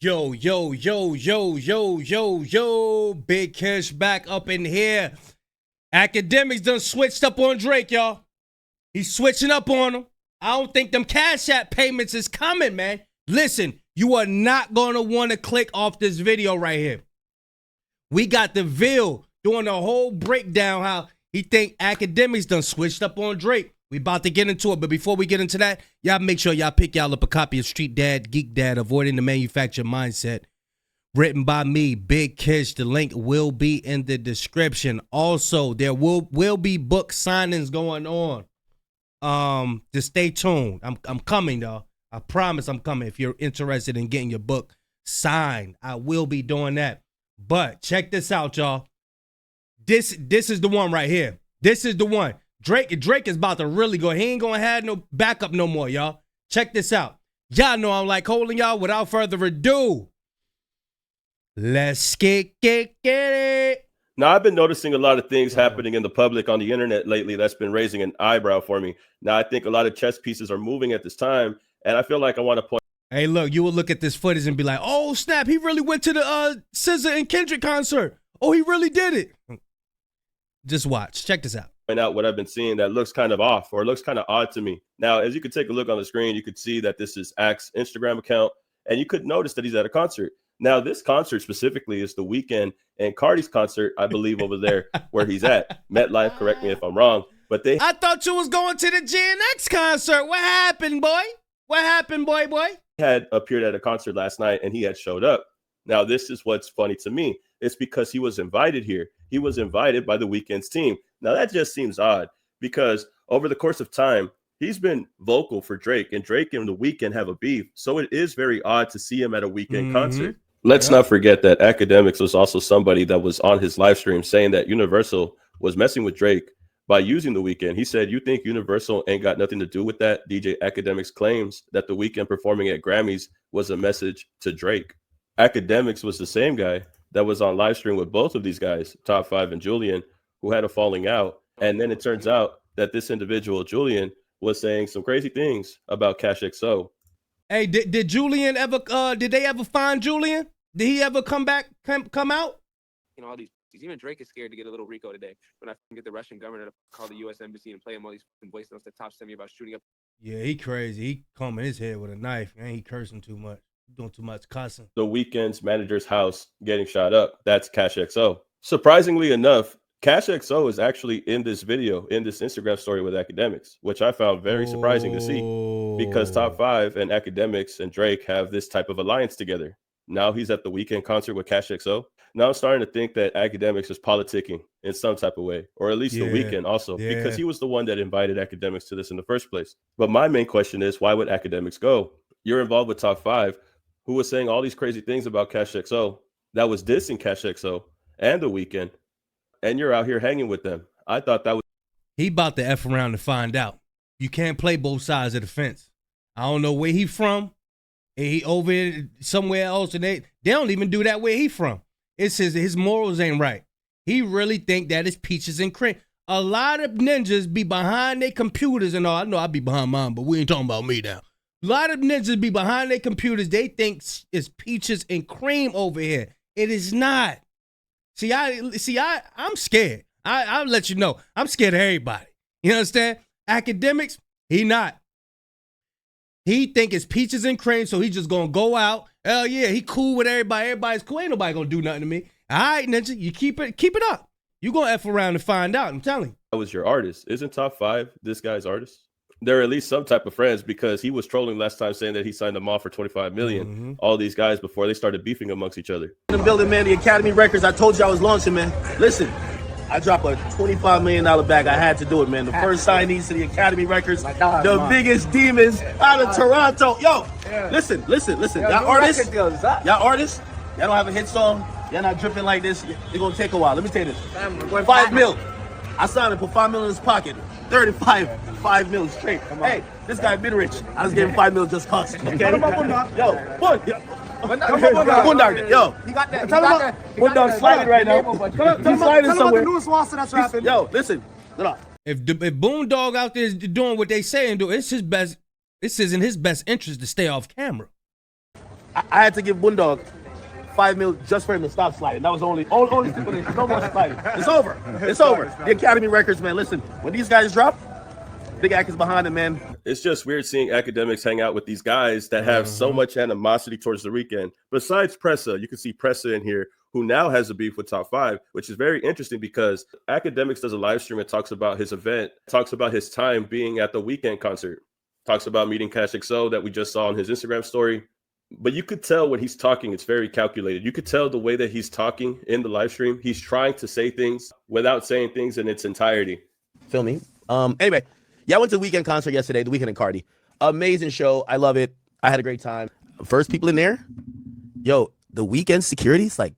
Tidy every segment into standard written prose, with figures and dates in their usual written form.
Yo, yo, yo, yo, yo, yo, yo, Big Kish back up in here. Akademiks done switched up on Drake, y'all. He's switching up on him. I don't think them Cash App payments is coming, man. Listen, you are not going to want to click off this video right here. We got the Ville doing a whole breakdown how he think Akademiks done switched up on Drake. We about to get into it, but before we get into that, y'all make sure y'all pick y'all up a copy of Street Dad, Geek Dad, Avoiding the Manufactured Mindset, written by me, Big Kish. The link will be in the description. Also, there will be book signings going on. Just stay tuned. I'm coming, y'all. I promise I'm coming. If you're interested in getting your book signed, I will be doing that. But check this out, y'all. This is the one right here. This is the one. Drake is about to really go. He ain't gonna have no backup no more, y'all. Check this out. Y'all know I'm like holding y'all. Without further ado, let's get it. Now, I've been noticing a lot of things happening in the public on the internet lately that's been raising an eyebrow for me. Now, I think a lot of chess pieces are moving at this time, and I feel like I want to point. Hey, look, you will look at this footage and be like, oh, snap, he really went to the SZA and Kendrick concert. Oh, he really did it. Just watch. Check this out. Point out what I've been seeing that looks kind of off or looks kind of odd to me. Now, as you could take a look on the screen, you could see that this is Ak's Instagram account, and you could notice that he's at a concert. Now, this concert specifically is The Weeknd and Cardi's concert, I believe, over there where he's at. MetLife, correct me if I'm wrong. But I thought you was going to the GNX concert. What happened, boy? What happened, boy? Had appeared at a concert last night, and he had showed up. Now, this is what's funny to me. It's because he was invited here. He was invited by The Weeknd's team. Now, that just seems odd because over the course of time, he's been vocal for Drake, and Drake and The Weeknd have a beef. So it is very odd to see him at a Weeknd concert. Let's not forget that Akademiks was also somebody that was on his live stream saying that Universal was messing with Drake by using The Weeknd. He said, you think Universal ain't got nothing to do with that? DJ Akademiks claims that The Weeknd performing at Grammys was a message to Drake. Akademiks was the same guy that was on live stream with both of these guys, Top 5 and Julian, who had a falling out. And then it turns out that this individual, Julian, was saying some crazy things about Cash XO. Hey, did Julian ever, did they ever find Julian? Did he ever come out? You know, all these, even Drake is scared to get a little Rico today. When I get the Russian government to call the U.S. Embassy and play him all these voice notes that Top sent me about shooting up. Yeah, he crazy. He combing his head with a knife, and he cursing too much. Doing too much cussing. The Weeknd's manager's house getting shot up. That's Cash XO. Surprisingly enough, Cash XO is actually in this video, in this Instagram story with Akademiks, which I found very surprising to see because Top 5 and Akademiks and Drake have this type of alliance together. Now he's at the Weeknd concert with Cash XO. Now I'm starting to think that Akademiks is politicking in some type of way, or at least the Weeknd also, because he was the one that invited Akademiks to this in the first place. But my main question is, why would Akademiks go? You're involved with Top 5, who was saying all these crazy things about Cash XO, that was dissing Cash XO and The Weeknd, and you're out here hanging with them. I thought that was... He about to F around to find out. You can't play both sides of the fence. I don't know where he from. He over here somewhere else, and they don't even do that where he from. It says his morals ain't right. He really think that it's peaches and cream. A lot of ninjas be behind their computers and all. I know I be behind mine, but we ain't talking about me now. A lot of ninjas be behind their computers. They think it's peaches and cream over here. It is not. I'm scared. I'll let you know. I'm scared of everybody. You understand? Akademiks, he not. He think it's peaches and cream, so he just gonna go out. Hell yeah, he cool with everybody. Everybody's cool. Ain't nobody gonna do nothing to me. All right, ninja, you keep it up. You gonna F around and find out. I'm telling you. That was your artist. Isn't Top 5 this guy's artist? They're at least some type of friends because he was trolling last time saying that he signed them off for $25 million. All these guys before they started beefing amongst each other. In the building, man, the Academy Records, I told you I was launching, man. Listen, I dropped a $25 million bag. I had to do it, man. The first signees to the Academy Records, the biggest demons out of Toronto. Yo, listen. Y'all artists, y'all don't have a hit song. Y'all not dripping like this. It's going to take a while. Let me tell you this. $5 million. I signed it, put $5 million in his pocket. 5 million straight. Hey, this guy been rich. I was getting $5 million just cause. Okay? Yo, yo, he got that. Bundog sliding right now. He's sliding somewhere. The newest lawsuit that's happened. Yo, listen. If Boondog out there is doing what they say and do, it's in his best interest to stay off camera. I had to give Boondog $5 million just for him to stop sliding. That was only stipulation. No more sliding. It's over. It's over. The Academy records, man. Listen, when these guys drop, Big Ak is behind them, man. It's just weird seeing Academics hang out with these guys that have so much animosity towards the weekend. Besides Pressa, you can see Pressa in here, who now has a beef with Top 5, which is very interesting because Academics does a live stream and talks about his event, talks about his time being at the weekend concert, talks about meeting Cash XO that we just saw on his Instagram story. But you could tell when he's talking, it's very calculated. You could tell the way that he's talking in the live stream. He's trying to say things without saying things in its entirety. Feel me? Anyway, yeah, I went to the weekend concert yesterday, the Weekend in Cardi. Amazing show. I love it. I had a great time. First people in there, yo, the weekend security's like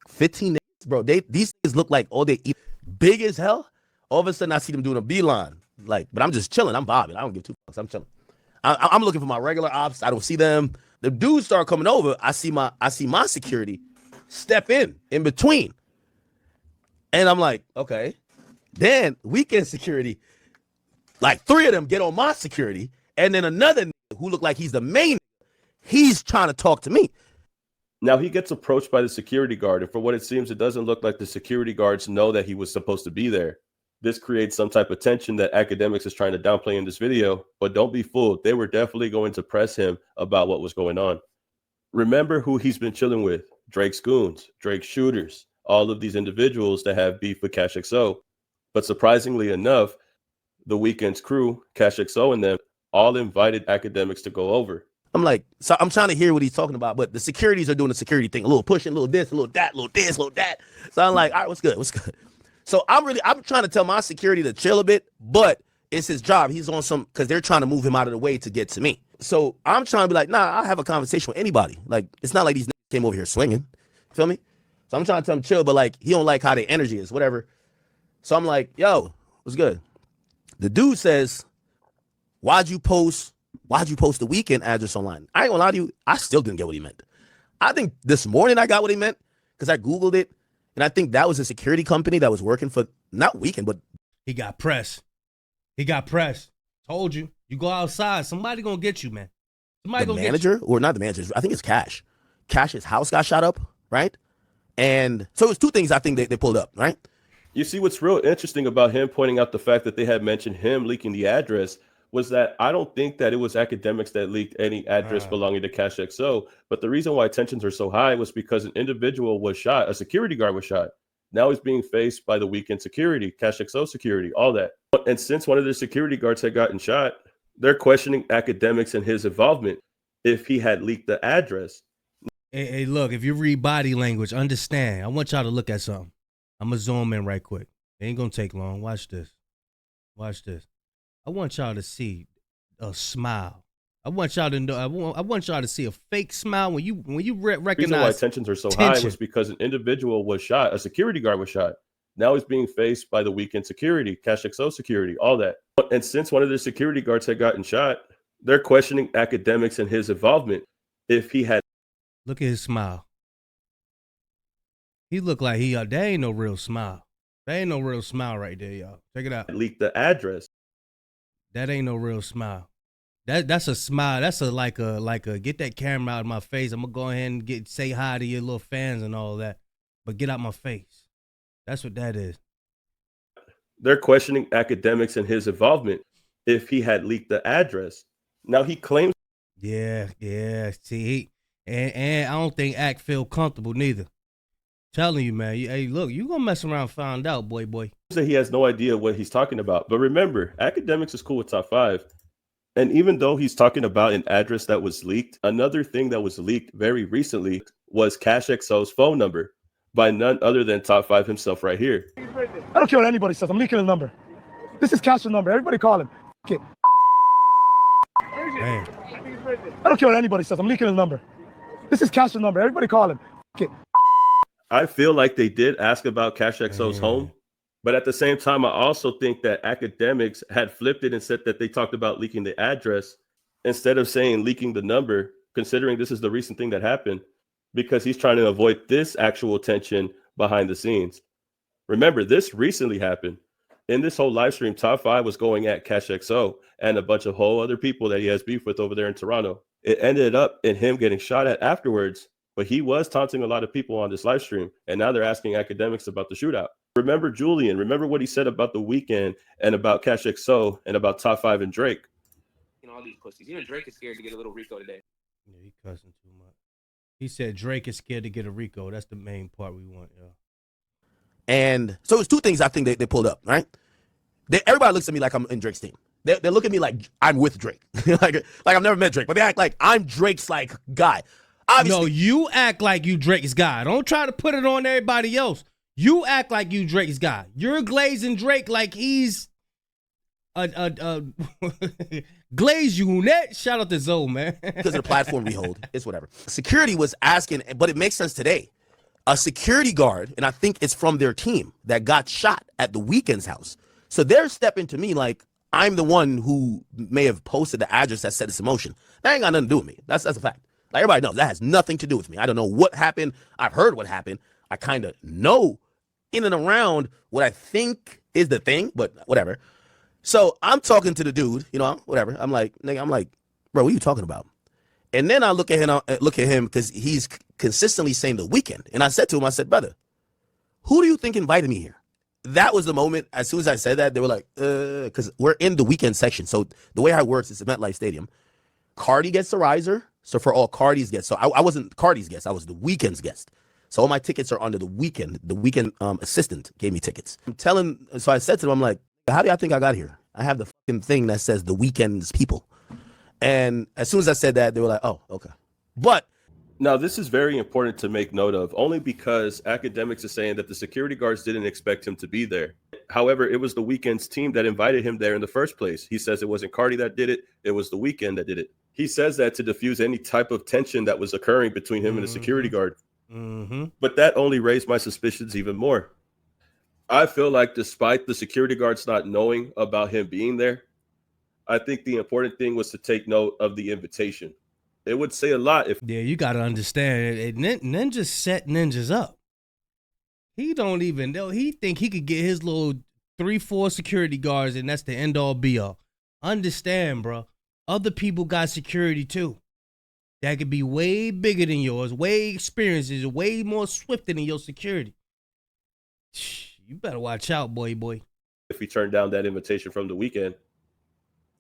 15 niggas, bro. These things look like all they eat big as hell. All of a sudden, I see them doing a beeline. But I'm just chilling. I'm vibing. I don't give two fucks. I'm chilling. I'm looking for my regular ops. I don't see them. The dudes start coming over. I see my security step in between. And I'm like, okay. Then weekend security, like 3 of them get on my security. And then another who looked like he's the main, he's trying to talk to me. Now he gets approached by the security guard. And for what it seems, it doesn't look like the security guards know that he was supposed to be there. This creates some type of tension that Academics is trying to downplay in this video, but don't be fooled. They were definitely going to press him about what was going on. Remember who he's been chilling with: Drake's goons, Drake's shooters, all of these individuals that have beef with Cash XO. But surprisingly enough, the weekend's crew, Cash XO and them, all invited Academics to go over. I'm like, so I'm trying to hear what he's talking about, but the securities are doing the security thing, a little pushing, a little this, a little that, a little this, a little that. So I'm like, all right, what's good? What's good? So I'm trying to tell my security to chill a bit, but it's his job. He's on some, because they're trying to move him out of the way to get to me. So I'm trying to be like, nah, I'll have a conversation with anybody. Like, it's not like these niggas came over here swinging. Feel me? So I'm trying to tell him chill, but like, he don't like how their energy is, whatever. So I'm like, yo, what's good? The dude says, why'd you post the weekend address online? I ain't gonna lie to you, I still didn't get what he meant. I think this morning I got what he meant because I Googled it. And I think that was a security company that was working for, not weekend, but. He got pressed. Told you. You go outside, somebody gonna get you, man. Somebody the gonna manager, get you. Or not the manager, I think it's Cash. Cash's house got shot up, right? And so it was 2 things I think they pulled up, right? You see, what's real interesting about him pointing out the fact that they had mentioned him leaking the address was that I don't think that it was Academics that leaked any address belonging to Cash XO. But the reason why tensions are so high was because an individual was shot, a security guard was shot. Now he's being faced by the weekend security, Cash XO security, all that. And since one of the security guards had gotten shot, they're questioning Academics and his involvement if he had leaked the address. Hey, look, if you read body language, understand. I want y'all to look at something. I'm going to zoom in right quick. It ain't going to take long. Watch this. I want y'all to see a smile. I want y'all to know. I want y'all to see a fake smile when you recognize. The reason why tensions are so high was because an individual was shot. A security guard was shot. Now he's being faced by the weekend security, Cash XO security, all that. And since one of the security guards had gotten shot, they're questioning Academics and his involvement if he had. Look at his smile. He looked like that ain't no real smile. That ain't no real smile right there, y'all. Check it out. Leaked the address. That ain't no real smile. That's a smile. That's like a get that camera out of my face. I'm gonna go ahead and say hi to your little fans and all that, but get out my face. That's what that is. They're questioning Academics and his involvement if he had leaked the address. Now he claims. Yeah. See, and I don't think Act feel comfortable neither. Telling you, man. Hey, look, you gonna mess around, find out, boy. That he has no idea what he's talking about. But remember, Academics is cool with Top 5. And even though he's talking about an address that was leaked, another thing that was leaked very recently was Cash XO's phone number by none other than Top 5 himself right here. I don't care what anybody says. I'm leaking the number. This is Cash's number. Everybody call him. Okay. Man. I don't care what anybody says. I'm leaking the number. This is Cash's number. Everybody call him. Okay. I feel like they did ask about Cash XO's home, but at the same time, I also think that Academics had flipped it and said that they talked about leaking the address instead of saying leaking the number, considering this is the recent thing that happened, because he's trying to avoid this actual tension behind the scenes. Remember, this recently happened. In this whole live stream, Top 5 was going at Cash XO and a bunch of whole other people that he has beef with over there in Toronto. It ended up in him getting shot at afterwards, but he was taunting a lot of people on this live stream, and now they're asking Akademiks about the shootout. Remember Julian, remember what he said about the weekend and about Cash XO and about Top 5 and Drake. All these pussies. Even Drake is scared to get a little Rico today. Yeah, he cussing too much. He said Drake is scared to get a Rico. That's the main part we want, yo. And so it's two things I think they pulled up, right? Everybody looks at me like I'm in Drake's team. They look at me like I'm with Drake. like I've never met Drake, but they act like I'm Drake's like guy. Obviously, no, you act like you Drake's guy. Don't try to put it on everybody else. You act like you Drake's guy. You're glazing Drake like he's glaze you net. Shout out to Zoe, man. Because of the platform we hold. It's whatever. Security was asking, but it makes sense today. A security guard, and I think it's from their team, that got shot at the Weeknd's house. So they're stepping to me like I'm the one who may have posted the address that set this in motion. That ain't got nothing to do with me. That's a fact. Like everybody knows, that has nothing to do with me. I don't know what happened. I've heard what happened. I kind of know in and around what I think is the thing, but whatever. So I'm talking to the dude, whatever. I'm like, nigga, bro, what are you talking about? And then I look at him because he's consistently saying the Weeknd. And I said to him, I said, brother, who do you think invited me here? That was the moment. As soon as I said that, they were like, because we're in the Weeknd section. So the way how it works is MetLife Stadium. Cardi gets the riser. So for all Cardi's guests. So I wasn't Cardi's guest. I was the Weeknd's guest. So all my tickets are under the Weeknd. The Weeknd assistant gave me tickets. So I said to them, I'm like, how do y'all think I got here? I have the fucking thing that says the Weeknd's people. And as soon as I said that, they were like, oh, okay. But now, this is very important to make note of, only because Akademiks is saying that the security guards didn't expect him to be there. However, it was the Weeknd's team that invited him there in the first place. He says it wasn't Cardi that did it. It was the Weeknd that did it. He says that to diffuse any type of tension that was occurring between him and the security guard. Mm-hmm. But that only raised my suspicions even more. I feel like despite the security guards not knowing about him being there, I think the important thing was to take note of the invitation. It would say a lot if... Yeah, you got to understand. Ninja set ninjas up. He don't even know. He think he could get his little 3-4 security guards and that's the end all be all. Understand, bro. Other people got security too. That could be way bigger than yours, way experienced, way more swifter than your security. You better watch out, boy. If he turned down that invitation from the Weeknd.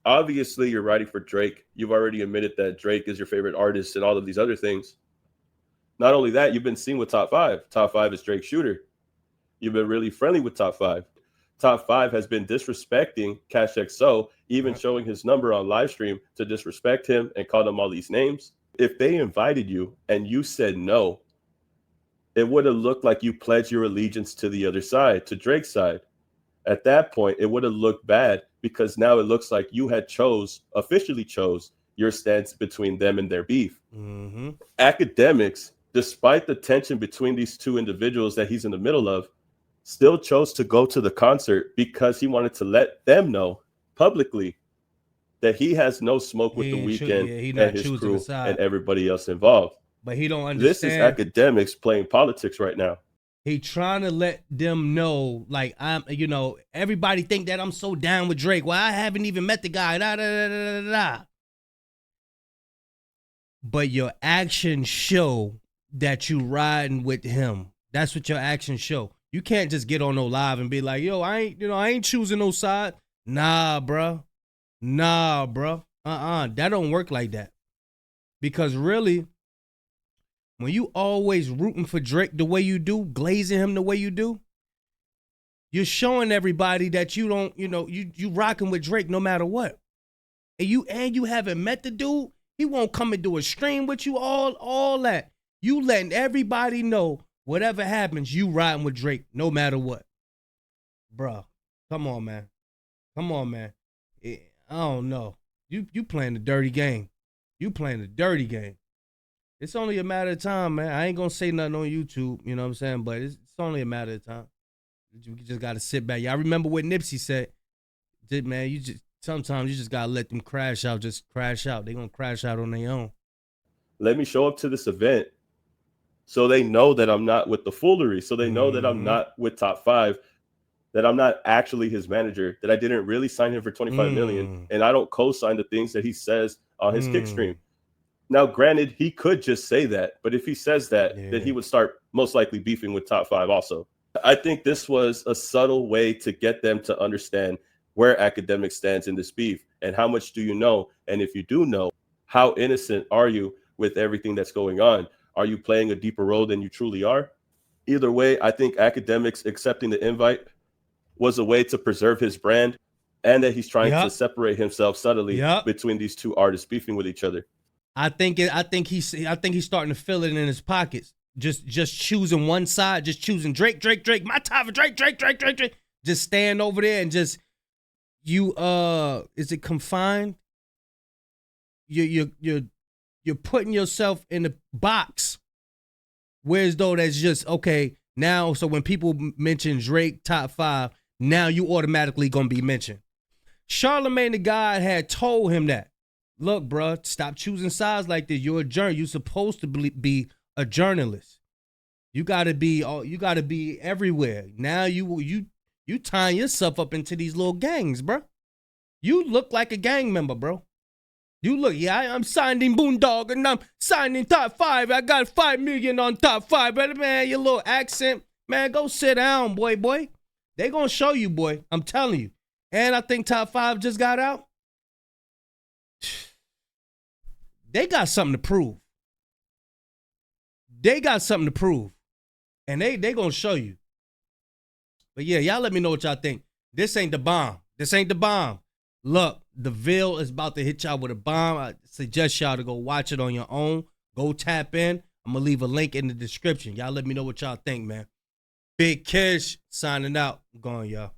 Obviously, you're writing for Drake. You've already admitted that Drake is your favorite artist and all of these other things. Not only that, you've been seen with Top 5. Top 5 is Drake's shooter. You've been really friendly with Top 5. Top 5 has been disrespecting Cash XO, even showing his number on live stream to disrespect him and call him all these names. If they invited you and you said no, it would have looked like you pledged your allegiance to the other side, to Drake's side. At that point, it would have looked bad because now it looks like you had officially chose your stance between them and their beef. Mm-hmm. Akademiks, despite the tension between these two individuals that he's in the middle of, still chose to go to the concert because he wanted to let them know publicly that he has no smoke with the Weeknd and his crew and everybody else involved. But he don't understand. This is Akademiks playing politics right now. He trying to let them know, like, everybody think that I'm so down with Drake. Well, I haven't even met the guy. But your actions show that you riding with him. That's what your actions show. You can't just get on no live and be like, yo, I ain't choosing no side. Nah, bro. That don't work like that. Because really, when you always rooting for Drake the way you do, glazing him the way you do, you're showing everybody that you don't, you rocking with Drake no matter what. And you haven't met the dude, he won't come and do a stream with you, all that. You letting everybody know whatever happens, you riding with Drake no matter what. Bruh, come on, man. I don't know. You playing the dirty game. It's only a matter of time, man. I ain't gonna say nothing on YouTube, you know what I'm saying? But it's only a matter of time. You just gotta sit back. Y'all remember what Nipsey said? Man, sometimes you just gotta let them crash out. Just crash out. They gonna crash out on their own. Let me show up to this event so they know that I'm not with the foolery. So they know that I'm not with Top 5, that I'm not actually his manager, that I didn't really sign him for $25 million, and I don't co-sign the things that he says on his kick stream. Now, granted, he could just say that, but if he says that, then he would start most likely beefing with top 5 also. I think this was a subtle way to get them to understand where Akademiks stands in this beef and how much do you know? And if you do know, how innocent are you with everything that's going on? Are you playing a deeper role than you truly are? Either way, I think Akademiks accepting the invite was a way to preserve his brand and that he's trying to separate himself subtly between these two artists beefing with each other. I think he's starting to feel it in his pockets. Just choosing one side, just choosing Drake, my time, Drake. Just stand over there and just is it confined? You're putting yourself in a box. Whereas though that's just okay now. So when people mention Drake top 5, now you automatically gonna be mentioned. Charlamagne the God had told him that. Look, bro, stop choosing sides like this. You're a journalist. You're supposed to be a journalist. You gotta be everywhere. Now you tying yourself up into these little gangs, bro. You look like a gang member, bro. You look, I'm signing Boondog and I'm signing top 5. I got 5 million on top 5. But man, your little accent, man, go sit down, boy. They gonna show you, boy. I'm telling you. And I think top 5 just got out. They got something to prove. And they gonna show you. But yeah, y'all let me know what y'all think. This ain't the bomb. Look, the Ville is about to hit y'all with a bomb. I suggest y'all to go watch it on your own. Go tap in. I'm gonna leave a link in the description. Y'all let me know what y'all think, man. Big Kish signing out. I'm going, y'all.